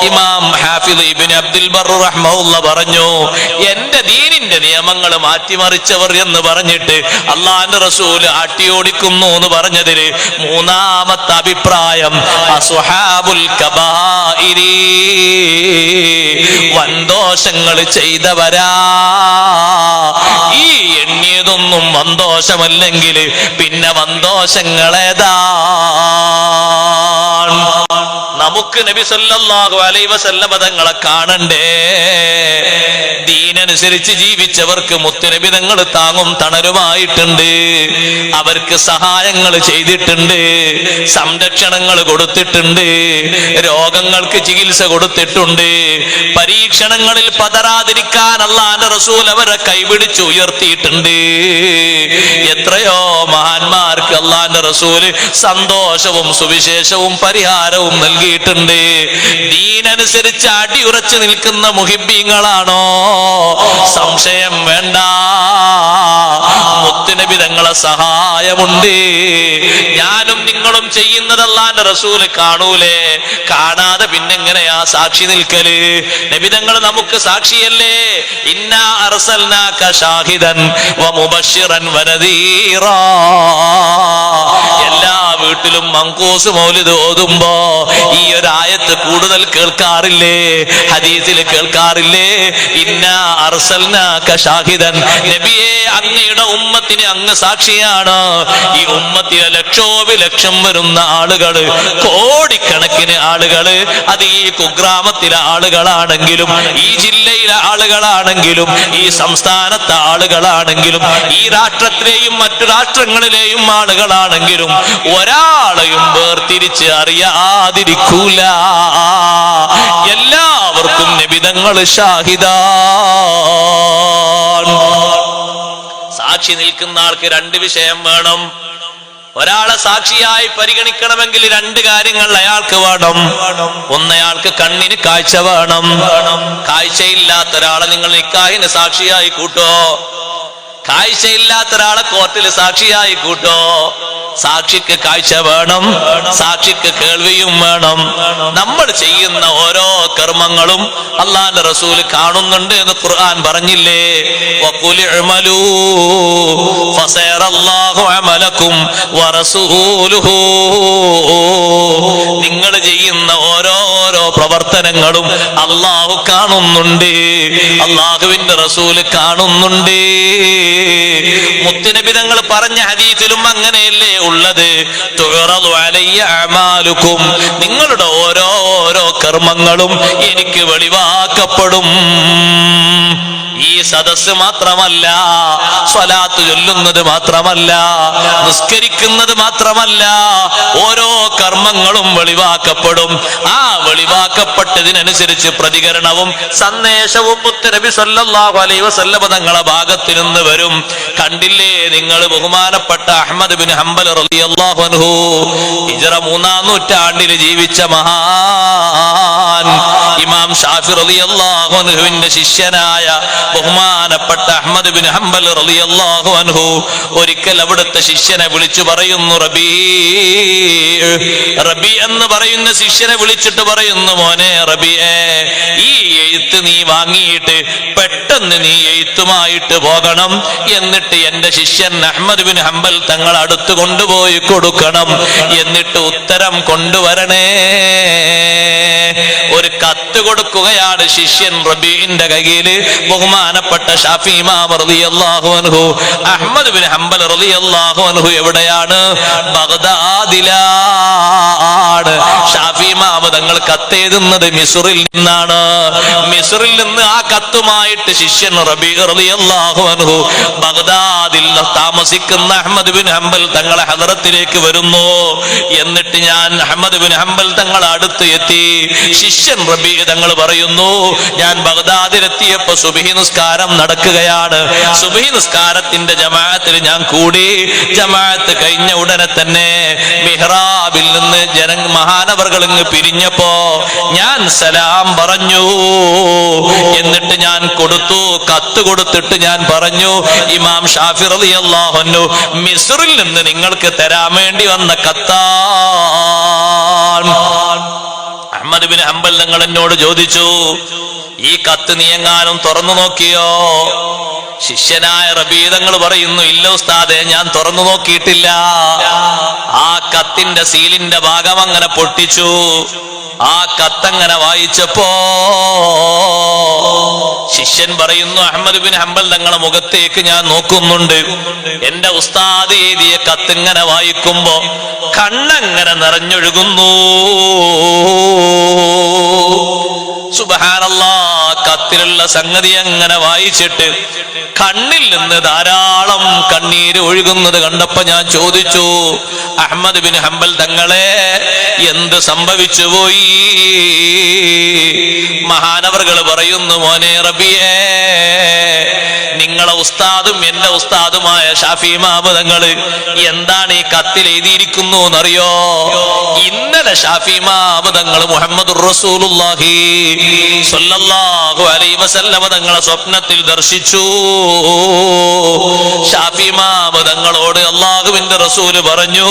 ഇമാം ഹാഫിദ് ഇബ്നു അബ്ദുൽ ബർ റഹ്മഹുല്ലാഹ് പറഞ്ഞു, എന്റെ ദീനിന്റെ നിയമങ്ങൾ മാറ്റിമറിച്ചവർ എന്ന് പറഞ്ഞിട്ട് അള്ളാഹുവിന്റെ റസൂല് ആട്ടിയോടിക്കുന്നു എന്ന് പറഞ്ഞതില് മൂന്നാമത്തെ അഭിപ്രായം അസ്ഹാബുൽ കബായിരി, വൻദോഷങ്ങൾ ചെയ്തവരാ. ഈ എണ്ണിയതൊന്നും വൻദോഷമല്ലെങ്കിൽ പിന്നെ വൻദോഷങ്ങളേതാ? നമുക്ക് നബി സല്ലല്ലാഹു അലൈഹി വസല്ലമ തങ്ങളെ കാണണ്ടേ? ദീനനുസരിച്ച് ജീവിച്ചവർക്ക് മുത്തുനബി തങ്ങൾ താങ്ങും തണലുമായിട്ടുണ്ട്, അവർക്ക് സഹായങ്ങൾ ചെയ്തിട്ടുണ്ട്, സംരക്ഷണങ്ങൾ കൊടുത്തിട്ടുണ്ട്, രോഗങ്ങൾക്ക് ചികിത്സ കൊടുത്തിട്ടുണ്ട്, പരീക്ഷണങ്ങളിൽ പതറാതിരിക്കാൻ അല്ലാഹുവിന്റെ റസൂൽ അവരെ കൈപിടിച്ച് ഉയർത്തിയിട്ടുണ്ട്. എത്രയോ മഹാന്മാർക്ക് അല്ലാഹുവിന്റെ റസൂല് സന്തോഷവും സുവിശേഷവും പരിഹാരവും നൽകിയിട്ടുണ്ട്. ദീനനുസരിച്ച് അടിയുറച്ചു നിൽക്കുന്ന മുഹിബ്ബീങ്ങളാണോ? സംശയം വേണ്ട, മുത്തുനബി തങ്ങളെ സഹായമുണ്ട്. ഞാനും നിങ്ങളും ചെയ്യുന്നത് അല്ലാഹുവിന്റെ റസൂല് കാണൂലേ? കാണാതെ പിന്നെങ്ങനെയാ സാക്ഷി നിൽക്കല്? നബി തങ്ങൾ നമുക്ക് സാക്ഷിയല്ലേ? ഇന്നാ അർസൽനാക ഷാഹിദൻ വമുബശ്ശിറൻ വനദീറാ. എല്ലാ വീട്ടിലും മങ്കൂസ് മൗലിദ് ഓതുമ്പോ ഈ ഒരു ആയത്ത് കൂടുതൽ കേൾക്കാറില്ലേ? ഹദീസിൽ കേൾക്കാറില്ലേ? ഇന്നാ അർസൽനാക ഷാഹിദൻ, നബിയെ അങ്ങയുടെ ഉമ്മത്തിന് അങ്ങ് സാക്ഷിയാണ്. ഈ ഉമ്മത്തിലെ ലക്ഷോപലക്ഷം വരുന്ന ആളുകള്, കോടിക്കണക്കിന് ആളുകള്, അത് ഈ കുഗ്രാമത്തിലെ ആളുകളാണെങ്കിലും ഈ ജില്ലയിലെ ആളുകളാണെങ്കിലും ഈ സംസ്ഥാനത്തെ ആളുകളാണെങ്കിലും ഈ രാഷ്ട്രത്തിലെയും മറ്റു രാഷ്ട്രങ്ങളിലെയും ആളുകളാണെങ്കിലും ഒരാളെയും വേർതിരിച്ച് അറിയാതിരിക്കൂല. എല്ലാവർക്കും നബി തങ്ങൾ ഷാഹിദാൻ. സാക്ഷി നിൽക്കുന്ന ആൾക്ക് രണ്ട് വിഷയം വേണം. ഒരാളെ സാക്ഷിയായി പരിഗണിക്കണമെങ്കിൽ രണ്ട് കാര്യങ്ങൾ അയാൾക്ക് വേണം. ഒന്നയാൾക്ക് കണ്ണിന് കാഴ്ച വേണം. കാഴ്ചയില്ലാത്ത ഒരാളെ നിങ്ങൾ നിക്കാഹിന് സാക്ഷിയായി കൂട്ടോ? കാഴ്ചയില്ലാത്ത ഒരാളെ കോർട്ടിൽ സാക്ഷിയായി കൂട്ടോ? സാക്ഷിക്ക് കാഴ്ച വേണം, സാക്ഷിക്ക് കേൾവിയും വേണം. നമ്മൾ ചെയ്യുന്ന ഓരോ കർമ്മങ്ങളും അല്ലാഹുവിന്റെ റസൂൽ കാണുന്നുണ്ട് എന്ന് ഖുർആൻ പറഞ്ഞില്ലേ? വഖുൽ ഇഅ്മലൂ ഫസയറല്ലാഹു അമലക്കും വറസൂലുഹു. നിങ്ങൾ ചെയ്യുന്ന ഓരോ പ്രവർത്തനങ്ങളും അല്ലാഹു കാണുന്നുണ്ട്, അല്ലാഹുവിന്റെ റസൂൽ കാണുന്നുണ്ട്. മുത്തുനബി തങ്ങൾ പറഞ്ഞ ഹദീസിലും അങ്ങനെയല്ലേ ഉള്ളത്? തുറദു അലയ്യ അമാലുക്കും, നിങ്ങളുടെ ഓരോ കർമ്മങ്ങളും എനിക്ക് വെളിവാക്കപ്പെടും. ഈ സദസ്സ് മാത്രമല്ല, സ്വലാത്ത് ചൊല്ലുന്നത് മാത്രമല്ല, നിസ്കരിക്കുന്നത് മാത്രമല്ല, ഓരോ കർമ്മങ്ങളും വെളിവാക്കപ്പെടും. ആ വെളിവാക്കപ്പെട്ടതിനനുസരിച്ച് പ്രതികരണവും സന്ദേശവും മുത്തുനബി സല്ലല്ലാഹു അലൈഹി വസല്ലമ തങ്ങളുടെ ഭാഗത്തു നിന്ന് വരും. കണ്ടില്ലേ നിങ്ങൾ ബഹുമാനപ്പെട്ട അഹ്മദ് ബിൻ ഹംബൽ റളിയല്ലാഹു അൻഹു, ഹിജ്റ 3-ാം നൂറ്റാണ്ടിൽ ജീവിച്ച മഹാൻ ഇമാം ഷാഫി റളിയല്ലാഹു അൻഹുവിന്റെ ശിഷ്യനായ ബഹുമാനപ്പെട്ട ബഹുമാനപ്പെട്ട അഹ്മദ് ബിൻ ഹംബൽ റളിയല്ലാഹു അൻഹു ഒരിക്കൽ അവിടുത്തെ ശിഷ്യനെ വിളിച്ചു പറയുന്നു, റബി എന്ന് പറയുന്ന ശിഷ്യനെ വിളിച്ചിട്ട് പറയുന്നു, മോനെ റബിയെ, ഈ എഴുത്ത് നീ വാങ്ങിയിട്ട് പെട്ടെന്ന് നീ എഴുത്തുമായിട്ട് പോകണം. എന്നിട്ട് എന്റെ ശിഷ്യൻ അഹ്മദ് ബിൻ ഹംബൽ തങ്ങൾ അടുത്ത് കൊണ്ടുപോയി കൊടുക്കണം. എന്നിട്ട് ഉത്തരം കൊണ്ടുവരണേ. ഒരു കത്ത് കൊടുക്കുകയാണ് ശിഷ്യൻ റബീഇന്റെ കയ്യിൽ. ബഹുമാനപ്പെട്ട ഷാഫി ഇമാം റളിയല്ലാഹു അൻഹു അഹ്മദ് ബിൻ ഹംബൽ റളിയല്ലാഹു അൻഹു എവിടെയാണ്? ബഗ്ദാദിലാണ്. ഷാഫി ഇമാം തങ്ങൾ കത്ത് എഴുതുന്നത് മിസ്റിൽ നിന്നാണ്. മിസ്റിൽ നിന്ന് ആ കത്തുമായിട്ട് ശിഷ്യൻ റബീ റളിയല്ലാഹു അൻഹു ബഗ്ദാദിൽ താമസിക്കുന്ന അഹ്മദ് ബിൻ ഹംബൽ തങ്ങളെ ഹദറത്തിലേക്ക് വരുന്നു. എന്നിട്ട് ഞാൻ അഹ്മദ് ബിൻ ഹംബൽ തങ്ങളെ അടുത്ത് എത്തി. ശിഷ്യൻ റബീ തങ്ങൾ പറയുന്നു, ഞാൻ ബഗ്ദാദിലെത്തിയപ്പോ സുബ്ഹി നിസ്കാരം നടക്കുകയാണ്. സുബ്ഹി നിസ്കാരത്തിന്റെ ജമാഅത്തിൽ ഞാൻ കൂടി. ജമാഅത്ത് കഴിഞ്ഞ ഉടനെ തന്നെ മിഹ്റാബിൽ നിന്ന് മഹാനവർകൾ ഇങ്ങ് പിരിഞ്ഞപ്പോ ഞാൻ സലാം പറഞ്ഞു. എന്നിട്ട് ഞാൻ കൊടുത്തു, കത്ത് കൊടുത്തിട്ട് ഞാൻ പറഞ്ഞു, ഇമാം ഷാഫി റളിയല്ലാഹു അൻഹു മിസ്റിൽ നിന്ന് നിങ്ങൾക്ക് തരാൻ വേണ്ടി വന്ന കത്താണ്. അഹ്മദ് ബിൻ ഹംബൽ തങ്ങൾ എന്നോട് ചോദിച്ചു, ഈ കത്ത് നീ എങ്ങാനും തുറന്നു നോക്കിയോ? ശിഷ്യനായ റബീ തങ്ങൾ പറയുന്നു, ഇല്ല ഉസ്താദേ, ഞാൻ തുറന്നു നോക്കിയിട്ടില്ല. ആ കത്തിന്റെ സീലിന്റെ ഭാഗം അങ്ങനെ പൊട്ടിച്ചു. ആ കത്തങ്ങനെ വായിച്ചപ്പോ ശിഷ്യൻ പറയുന്നു, അഹ്മദ് ബിൻ ഹംബൽ തങ്ങളെ മുഖത്തേക്ക് ഞാൻ നോക്കുന്നുണ്ട്. എന്റെ ഉസ്താദ് എഴുതിയ കത്തിങ്ങനെ വായിക്കുമ്പോ കണ്ണങ്ങനെ നിറഞ്ഞൊഴുകുന്നു. സുബ്ഹാനല്ലാഹ്, കത്തിലുള്ള സംഗതി അങ്ങനെ വായിച്ചിട്ട് കണ്ണിൽ നിന്ന് ധാരാളം കണ്ണീര് ഒഴുകുന്നത് കണ്ടപ്പോ ഞാൻ ചോദിച്ചു, അഹ്മദ് ബിൻ ഹംബൽ തങ്ങളെ, എന്ത് സംഭവിച്ചു പോയി? മഹാനവർകൾ പറയുന്നു, മോനെ റബിയേ, നിങ്ങളെ ഉസ്താദും എന്റെ ഉസ്താദുമായ ഷാഫി ഇമാം തങ്ങള് എന്താണ് ഈ കത്തിൽ എഴുതിയിരിക്കുന്നു എന്നറിയോ? ഇന്നലെ ഷാഫി ഇമാം തങ്ങൾ മുഹമ്മദുർ റസൂലുള്ളാഹി സ്വല്ലല്ലാഹു അലൈഹി വസല്ലമ തങ്ങളെ സ്വപ്നത്തിൽ ദർശിച്ചു. ഷാഫി ഇമാം തങ്ങളോട് അല്ലാഹുവിന്റെ റസൂല് പറഞ്ഞു,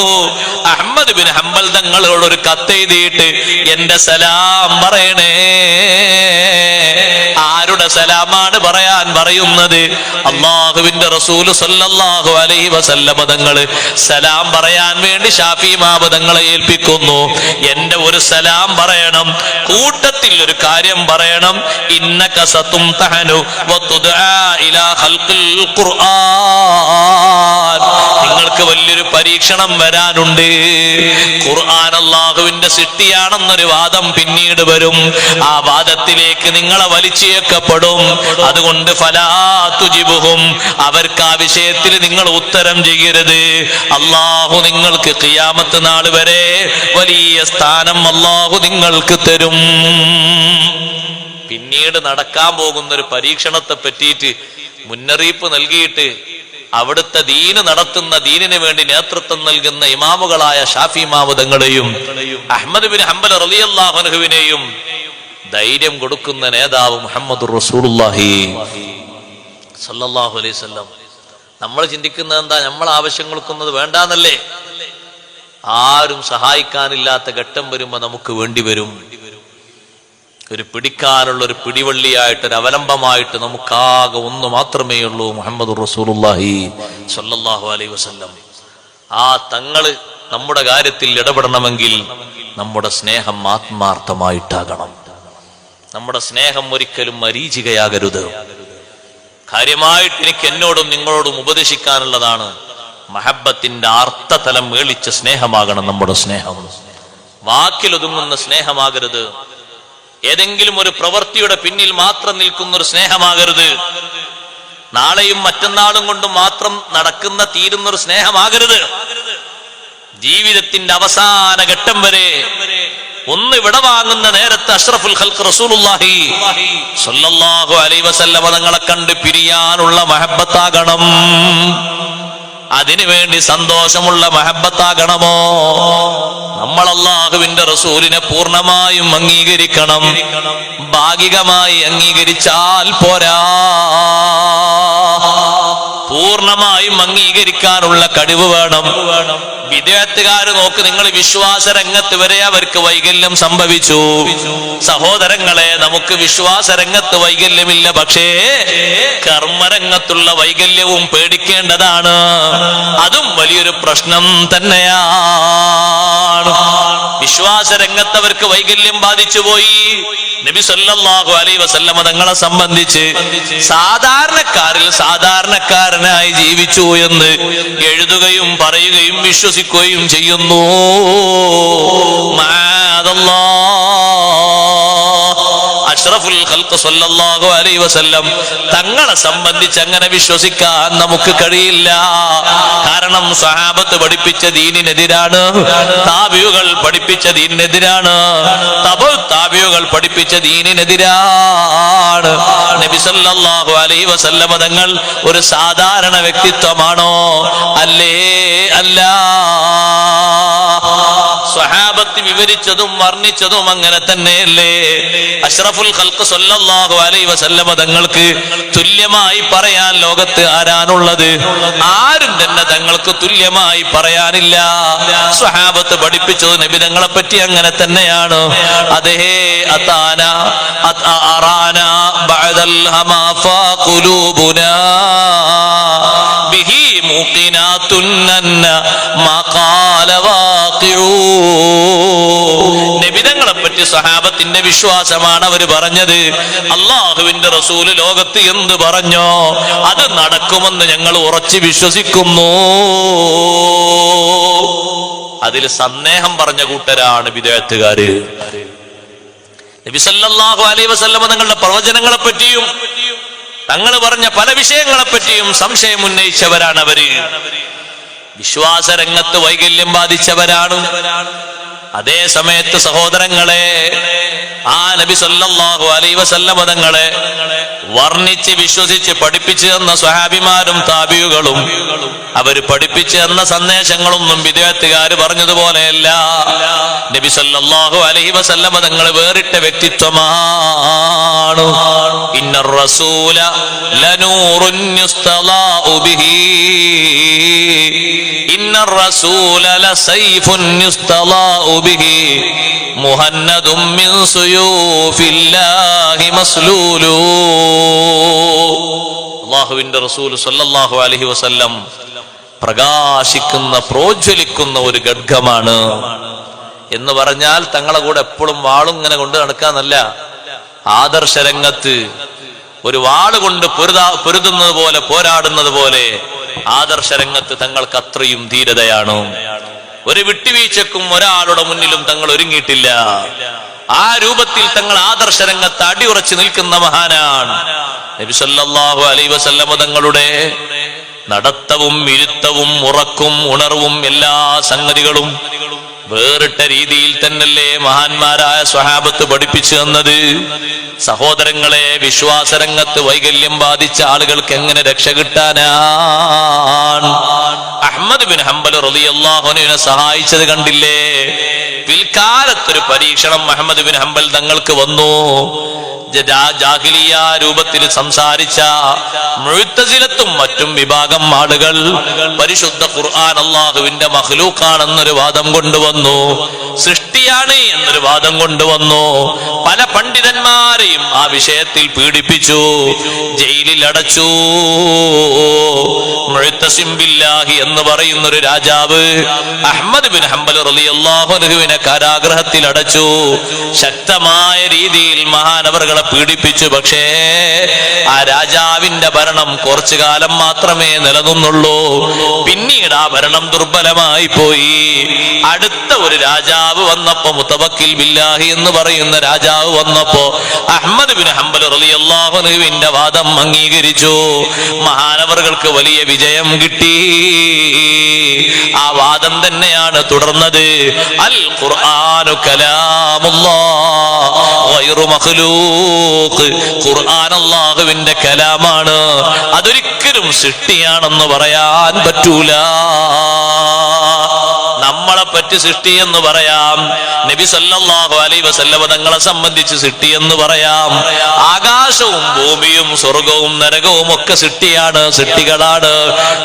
അഹ്മദ് ബിൻ ഹംബൽ തങ്ങളോട് ഒരു കത്ത് എഴുതിയിട്ട് എന്റെ സലാം പറയണേ. ആരുടെ സലാമാണ് പറയാൻ പറയുന്നത്? അല്ലാഹുവിന്റെ റസൂൽ സല്ലല്ലാഹു അലൈഹി വസല്ലമ തങ്ങൾ സലാം പറയാൻ വേണ്ടി ഷാഫി ഇമാം തങ്ങളെ ഏൽപ്പിക്കുന്നു. എന്റെ ഒരു സലാം പറയണം, കൂട്ടത്തിൽ ഒരു കാര്യം പറയണം. ഇന്നക സതുംതഹനു വതുദആ ഇലാ ഖൽഖിൽ ഖുർആൻ. നിങ്ങൾക്ക് വലിയൊരു പരീക്ഷണം വരാനുണ്ട്. ഖുർആൻ അല്ലാഹുവിന്റെ സൃഷ്ടിയാണെന്നൊരു വാദം പിന്നീട് വരും. ആ വാദത്തിലേക്ക് നിങ്ങളെ വലിച്ചേക്കപ്പെടും. അതുകൊണ്ട് ഫലാ തുജിബുഹും, അവർക്ക് ആ വിഷയത്തിൽ നിങ്ങൾ ഉത്തരം ചെയ്യരുത്. അല്ലാഹു നിങ്ങൾക്ക് ഖിയാമത്ത് നാൾ വരെ വലിയ സ്ഥാനം അല്ലാഹു നിങ്ങൾക്ക് തരും. പിന്നീട് നടക്കാൻ പോകുന്ന ഒരു പരീക്ഷണത്തെ പറ്റിയിട്ട് മുന്നറിയിപ്പ് നൽകിയിട്ട് അവിടുത്തെ ദീന് നടത്തുന്ന, ദീനിന് വേണ്ടി നേതൃത്വം നൽകുന്ന ഇമാമുകളായ ഷാഫി ഇമാം തങ്ങളെയും അഹ്മദ് ബിൻ ഹംബൽ റളിയല്ലാഹു അൻഹുവിനെയും ധൈര്യം കൊടുക്കുന്ന നേതാവ് മുഹമ്മദുർ റസൂലുള്ളാഹി സല്ലല്ലാഹു അലൈഹി വസല്ലം. നമ്മൾ ചിന്തിക്കുന്നത് എന്താ? നമ്മൾ ആവശ്യങ്ങൾക്കൊന്നത് വേണ്ടാന്നല്ലേ? ആരും സഹായിക്കാനില്ലാത്ത ഘട്ടം വരുമ്പോ നമുക്ക് വേണ്ടി വരും. ഒരു പിടിക്കാനുള്ള ഒരു പിടിവള്ളിയായിട്ട്, ഒരു അവലംബമായിട്ട് നമുക്കാകെ ഒന്ന് മാത്രമേ ഉള്ളൂ, മുഹമ്മദുർ റസൂലുള്ളാഹി സ്വല്ലല്ലാഹു അലൈഹി വസല്ലം. ആ തങ്ങള് നമ്മുടെ കാര്യത്തിൽ ഇടപെടണമെങ്കിൽ നമ്മുടെ സ്നേഹം ആത്മാർത്ഥമായിട്ടാകണം. നമ്മുടെ സ്നേഹം ഒരിക്കലും മരീചികയാകരുത്. കാര്യമായിട്ട് എനിക്ക് എന്നോടും നിങ്ങളോടും ഉപദേശിക്കാനുള്ളതാണ്, മഹബത്തിന്റെ അർത്ഥതലം മേളിച്ച സ്നേഹമാകണം നമ്മുടെ സ്നേഹം. വാക്കിലൊതുങ്ങുന്ന സ്നേഹമാകരുത്. ഏതെങ്കിലും ഒരു പ്രവൃത്തിയുടെ പിന്നിൽ മാത്രം നിൽക്കുന്ന ഒരു സ്നേഹമാകരുത്. നാളെയും മറ്റന്നാളും കൊണ്ട് മാത്രം നടക്കുന്ന തീരുന്നൊരു സ്നേഹമാകരുത്. ജീവിതത്തിന്റെ അവസാന ഘട്ടം വരെ ഒന്ന് വിടവാങ്ങുന്ന നേരത്ത് അഷ്റഫുൽ ഖൽഖ് റസൂലുള്ളാഹി സ്വല്ലല്ലാഹു അലൈഹി വസല്ലം തങ്ങളെ കണ്ട് പിരിയാനുള്ള മഹബത്താകണം. അതിനുവേണ്ടി സന്തോഷമുള്ള മഹബത്താകണമോ? നമ്മൾ അല്ലാഹുവിന്റെ റസൂലിനെ പൂർണ്ണമായും അംഗീകരിക്കണം. ഭാഗികമായി അംഗീകരിച്ചാൽ പോരാ, പൂർണ്ണമായും അംഗീകരിക്കാനുള്ള കഴിവ് വേണം. വിദേഹത്തുകാര് നോക്ക്, നിങ്ങൾ വിശ്വാസ രംഗത്ത് വരെ അവർക്ക് വൈകല്യം സംഭവിച്ചു. സഹോദരങ്ങളെ, നമുക്ക് വിശ്വാസ രംഗത്ത് വൈകല്യമില്ല, പക്ഷേ കർമ്മരംഗത്തുള്ള വൈകല്യവും പേടിക്കേണ്ടതാണ്. അതും വലിയൊരു പ്രശ്നം തന്നെയാണ്. വിശ്വാസ രംഗത്ത് അവർക്ക് വൈകല്യം ബാധിച്ചു പോയി. നബി സല്ലല്ലാഹു അലൈഹി വസല്ലമ തങ്ങളെ സംബന്ധിച്ച് സാധാരണക്കാരിൽ സാധാരണക്കാരനായി ജീവിച്ചു എന്ന് എഴുതുകയും പറയുകയും വിശ്വസിക്കുകയും ചെയ്യുന്നു. അഷ്റഫുൽ ഖൽഖ് സല്ലല്ലാഹു അലൈഹി വസല്ലം തങ്ങളെ സംബന്ധിച്ച് അങ്ങനെ വിശ്വസിക്കാൻ നമുക്ക് കഴിയില്ല. കാരണം സ്വഹാബത്ത് പഠിപ്പിച്ച ദീനിനെതിരാണ്, താബിഉകൾ പഠിപ്പിച്ച ദീനിനെതിരാണ്, താബിഉകൾ പഠിപ്പിച്ച ദീനിനെതിരാണ്. നബി സല്ലല്ലാഹു അലൈഹി വസല്ലം തങ്ങൾ ഒരു സാധാരണ വ്യക്തിത്വമാണോ? അല്ലേ? അല്ല. സ്വഹാബത്ത് വിവരിച്ചതും വർണ്ണിച്ചതും അങ്ങനെ തന്നെയല്ലേ? അഷ്റഫുൽ ഖൽഖ് സല്ലല്ലാഹു അലൈഹി വസല്ലം തങ്ങൾക്ക് തുല്യമായി പറയാൻ ലോകത്ത് ആരാണുള്ളത്? ആരും തന്നെ തങ്ങൾക്ക് തുല്യമായി പറയാനില്ല. സ്വഹാബത്ത് പഠിപ്പിച്ചത് നബി തങ്ങളെ പറ്റി അങ്ങനെ തന്നെയാണ്. അതേ, അതാന അറാന ബഅദൽ ഹമാഫാ ഖുലൂബുനാ ബിഹി മുഖിനാതുൻ മാ ഖാല വാഖിഊ. നബിതങ്ങളെ പറ്റി സഹാബത്തിന്റെ വിശ്വാസമാണ് അവർ പറഞ്ഞത്. അള്ളാഹുവിന്റെ റസൂല് ലോകത്ത് എന്ത് പറഞ്ഞോ അത് നടക്കുമെന്ന് ഞങ്ങൾ ഉറച്ചു വിശ്വസിക്കുന്നു. അതിൽ സന്ദേഹം പറഞ്ഞ കൂട്ടരാണ് ബിദ്അത്തുകാര്. നബി സല്ലല്ലാഹു അലൈഹി വസല്ലം തങ്ങളുടെ പ്രവചനങ്ങളെ പറ്റിയും തങ്ങൾ പറഞ്ഞ പല വിഷയങ്ങളെ പറ്റിയും സംശയം ഉന്നയിച്ചവരാണ് അവര്. വിശ്വാസ രംഗത്ത് വൈകല്യം ബാധിച്ചവരാണ്. അതേ സമയത്ത് സഹോദരങ്ങളെ, ആ നബി സല്ലല്ലാഹു അലൈഹി വസല്ലം തങ്ങളെ വർണ്ണിച്ച് വിശ്വസിച്ച് പഠിപ്പിച്ചു തന്ന സ്വഹാബിമാരും താബിഉകളും അവര് പഠിപ്പിച്ചു തന്ന സന്ദേശങ്ങളൊന്നും ബിദ്അത്തുകാര് പറഞ്ഞതുപോലെയല്ല. നബി സല്ലല്ലാഹു അലൈഹി വസല്ലം തങ്ങൾ വേറിട്ട വ്യക്തിത്വമാണ്. ഇന്നർ റസൂല ലനൂറുൻ യുസ്തലാഉ ബിഹി ഇന്നർ റസൂല ലസൈഫുൻ യുസ്തലാഉ ബിഹി മുഹന്നദും മിൻ സുയൂഫില്ലാഹി മസ്ലൂലു. അല്ലാഹുവിന്റെ റസൂൽ സല്ലല്ലാഹു അലൈഹി വസല്ലം പ്രകാശിക്കുന്ന പ്രോജ്വലിക്കുന്ന ഒരു ഖഡ്ഗമാണ്. എന്ന് പറഞ്ഞാൽ തങ്ങളെ കൂടെ എപ്പോഴും വാളും ഇങ്ങനെ കൊണ്ട് നടക്കാന്നല്ല. ആദർശരംഗത്ത് ഒരു വാള് കൊണ്ട് പൊരുതുന്നത് പോലെ, പോരാടുന്നത് പോലെ ആദർശരംഗത്ത് തങ്ങൾക്ക് അത്രയും ധീരതയാണ്. ഒരു വിട്ടുവീഴ്ചക്കും ഒരാളുടെ മുന്നിലും തങ്ങൾ ഒരുങ്ങിയിട്ടില്ല. ആ രൂപത്തിൽ തങ്ങൾ ആദർശരംഗത്ത് അടിയുറച്ചു നിൽക്കുന്ന മഹാനാണ്. നബി സല്ലല്ലാഹു അലൈഹി വസല്ലം തങ്ങളുടെ നടത്തവും ഇരുത്തവും ഉറക്കും ഉണർവും എല്ലാ സംഗതികളും വേറിട്ട രീതിയിൽ തന്നല്ലേ മഹാന്മാരായ സ്വഹാബത്ത് പഠിപ്പിച്ചു തന്നത്. സഹോദരങ്ങളെ, വിശ്വാസരംഗത്ത് വൈകല്യം ബാധിച്ച ആളുകൾക്ക് എങ്ങനെ രക്ഷ കിട്ടാനാണ്? അഹ്മദ് ബിൻ ഹംബൽ റളിയല്ലാഹു അൻഹുവിനെ സഹായിച്ചത് കണ്ടില്ലേ? പിൽക്കാലത്തൊരു പരീക്ഷണം അഹ്മദ് ബിൻ ഹംബൽ തങ്ങൾക്ക് വന്നു. ജാഹിലിയ രൂപത്തിൽ സംസാരിച്ച മുഅ്തസിലത്തും മറ്റും വിഭാഗം ആളുകൾ പരിശുദ്ധ ഖുർആൻ അല്ലാഹുവിന്റെ മഖ്ലൂഖാണെന്നൊരു വാദം കൊണ്ടുവന്നു, സൃഷ്ടിയാണ് എന്നൊരു വാദം കൊണ്ടുവന്നു. പല പണ്ഡിതന്മാരെയും ആ വിഷയത്തിൽ പീഡിപ്പിച്ചു, ജയിലിൽ അടച്ചു. മുഅ്തസിം ബില്ലാഹി എന്ന് പറയുന്നൊരു രാജാവ് അഹ്മദ് ബിൻ ഹംബൽ റളിയല്ലാഹു അൻഹുവിനെ കാരാഗൃഹത്തിൽ അടച്ചു. ശക്തമായ രീതിയിൽ മഹാനവറുകളെ പീഡിപ്പിച്ചു. പക്ഷേ ആ രാജാവിന്റെ ഭരണം കുറച്ചു കാലം മാത്രമേ നിലനിന്നുള്ളൂ. പിന്നീട് ആ ഭരണം ദുർബലമായി പോയി. അടുത്ത ഒരു രാജാവ് വന്നപ്പോ, മുതവക്കിൽ ബില്ലാഹി എന്ന് പറയുന്ന രാജാവ് വന്നപ്പോ അഹ്മദ് ബിൻ ഹംബൽ റളിയല്ലാഹു അൻഹുവിന്റെ വാദം അംഗീകരിച്ചു. മഹാനവറുകൾക്ക് വലിയ വിജയം കിട്ടി. ആ വാദം തന്നെയാണ് തുടർന്നത്. അൽ ഖുർആനു കലാമുല്ലാഹ് ഗൈറു മഖ്ലൂഖ്. ഖുർആൻ അല്ലാഹുവിന്റെ കലാമാണ്, അതൊരിക്കലും സൃഷ്ടിയാണെന്ന് പറയാൻ പറ്റൂല. നമ്മളെ പറ്റി സൃഷ്ടി എന്ന് പറയാം, നബി സല്ലല്ലാഹു അലൈഹി വസല്ലം തങ്ങളെ സംബന്ധിച്ച് സൃഷ്ടി എന്ന് പറയാം. ആകാശവും ഭൂമിയും സ്വർഗവും നരകവും ഒക്കെ സൃഷ്ടിയാണ്, സൃഷ്ടികളാണ്.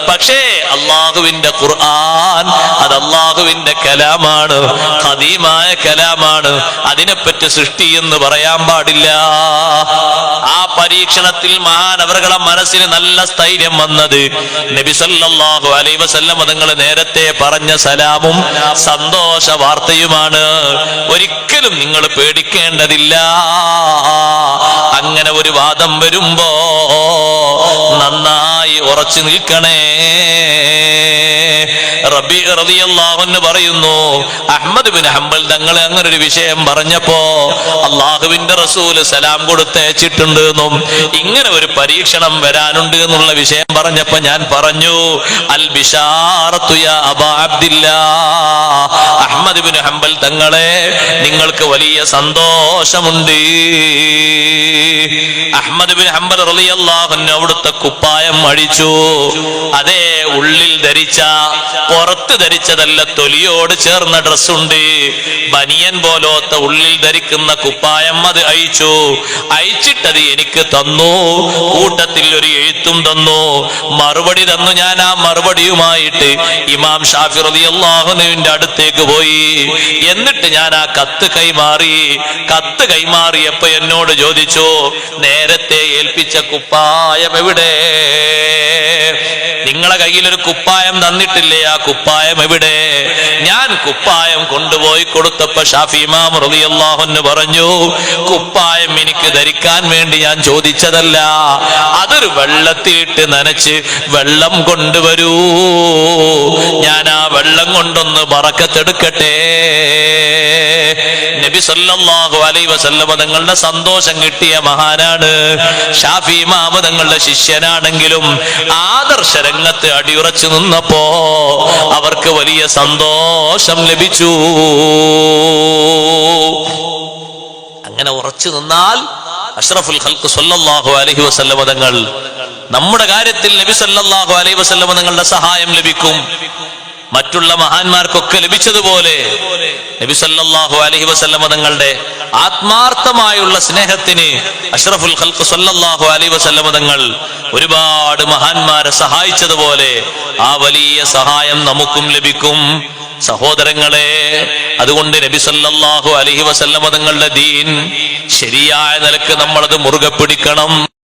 പക്ഷേ അല്ലാഹുവിന്റെ ഖുർആൻ അത് അല്ലാഹുവിന്റെ കലാമാണ്, ഖദീമായ കലാമാണ്. അതിനെപ്പറ്റി സൃഷ്ടി എന്ന് പറയാൻ പാടില്ല. ആ പരീക്ഷണത്തിൽ മഹാനവറുകളുടെ മനസ്സിന് നല്ല സ്ഥൈര്യം വന്നത് നബി സല്ലല്ലാഹു അലൈഹി വസല്ലം തങ്ങൾ നേരത്തെ പറഞ്ഞ സലാമും സന്തോഷ വാർത്തയുമാണ്. ഒരിക്കലും നിങ്ങൾ പേടിക്കേണ്ടതില്ല. അങ്ങനെ ഒരു വാദം വരുമ്പോ നന്നായി ഉറച്ചു നിൽക്കണേ. റബീ റളിയല്ലാഹു അൻഹു പറയുന്നു, അഹ്മദ് ബിൻ ഹംബൽ തങ്ങൾ അങ്ങനെ ഒരു വിഷയം പറഞ്ഞപ്പോ അള്ളാഹുവിന്റെ റസൂല് സലാം കൊടുത്തയച്ചിട്ടുണ്ട് എന്നും ഇങ്ങനെ ഒരു പരീക്ഷണം വരാനുണ്ട് എന്നുള്ള വിഷയം പറഞ്ഞപ്പോ ഞാൻ പറഞ്ഞു, അൽ ബിശാറത്തു യാ അബാ അബ്ദില്ലാഹ്, അഹ്മദ് ബിൻ ഹംബൽ തങ്ങളെ നിങ്ങൾക്ക് വലിയ സന്തോഷമുണ്ട്. അഹ്മദ് ബിൻ ഹംബൽ റളിയല്ലാഹു അൻഹു അവിടുത്തെ കുപ്പായം അഴിച്ചു. അതേ ഉള്ളിൽ ധരിച്ച, പുറത്ത് ധരിച്ചതല്ല, തൊലിയോട് ചേർന്ന ഡ്രസ്സുണ്ട്, ബനിയൻ പോലത്തെ ഉള്ളിൽ ധരിക്കുന്ന കുപ്പായം, അത് അഴിച്ചു. അയച്ചിട്ടത് എനിക്ക് തന്നു. കൂട്ടത്തിൽ ഒരു എഴുത്തും തന്നു, മറുപടി തന്നു. ഞാൻ ആ മറുപടിയുമായിട്ട് ഇമാം ഷാഫി റളിയല്ലാഹു അൻഹുവിന്റെ അടുത്തേക്ക് പോയി. എന്നിട്ട് ഞാൻ ആ കത്ത് കൈമാറി. കത്ത് കൈമാറിയപ്പോ എന്നോട് ചോദിച്ചു, നേരത്തെ ഏൽപ്പിച്ച കുപ്പായം എവിടെ? നിങ്ങളെ കയ്യിൽ ഒരു കുപ്പായം തന്നിട്ടില്ലേ, ആ കുപ്പായം എവിടെ? ഞാൻ കുപ്പായം കൊണ്ടുപോയി കൊടുത്തപ്പോ ഷാഫി ഇമാം റളിയല്ലാഹു അൻഹു പറഞ്ഞു, കുപ്പായം എനിക്ക് ധരിക്കാൻ വേണ്ടി ഞാൻ ചോദിച്ചതല്ല, അതൊരു വെള്ളത്തിലിട്ട് നനച്ച് വെള്ളം കൊണ്ടുവരൂ, ഞാൻ ആ വെള്ളം കൊണ്ടൊന്ന് ബറക്കത്തെടുക്കട്ടെ. നബി സല്ലല്ലാഹു അലൈഹി വസല്ലം തങ്ങളുടെ സന്തോഷം കിട്ടിയ മഹാനാണ്. ഷാഫി ഇമാം തങ്ങളുടെ ശിഷ്യനാണെങ്കിലും ആദർശ രംഗത്ത് അടിയുറച്ചു നിന്നപ്പോ അവർക്ക് വലിയ സന്തോഷം ലഭിച്ചു. അങ്ങനെ ഉറച്ചു നിന്നാൽ അഷ്റഫുൽ ഖൽഖ് സല്ലല്ലാഹു അലൈഹി വസല്ലം തങ്ങൾ നമ്മുടെ കാര്യത്തിൽ നബി സല്ലല്ലാഹു അലൈഹി വസല്ലം തങ്ങളുടെ സഹായം ലഭിക്കും. മറ്റുള്ള മഹാന്മാർക്കൊക്കെ ലഭിച്ചതുപോലെ നബി സല്ലല്ലാഹു അലൈഹി വസല്ലം തങ്ങളുടെ ആത്മാർത്ഥമായുള്ള സ്നേഹത്തിന് അഷ്റഫുൽ ഖൽഖ് സല്ലല്ലാഹു അലൈഹി വസല്ലം തങ്ങൾ ഒരുപാട് മഹാന്മാരെ സഹായിച്ചതുപോലെ ആ വലിയ സഹായം നമുക്കും ലഭിക്കും. സഹോദരങ്ങളെ, അതുകൊണ്ട് നബി സല്ലല്ലാഹു അലൈഹി വസല്ലം തങ്ങളുടെ ദീൻ ശരിയായ നിലക്ക് നമ്മളത് മുറുകെ പിടിക്കണം.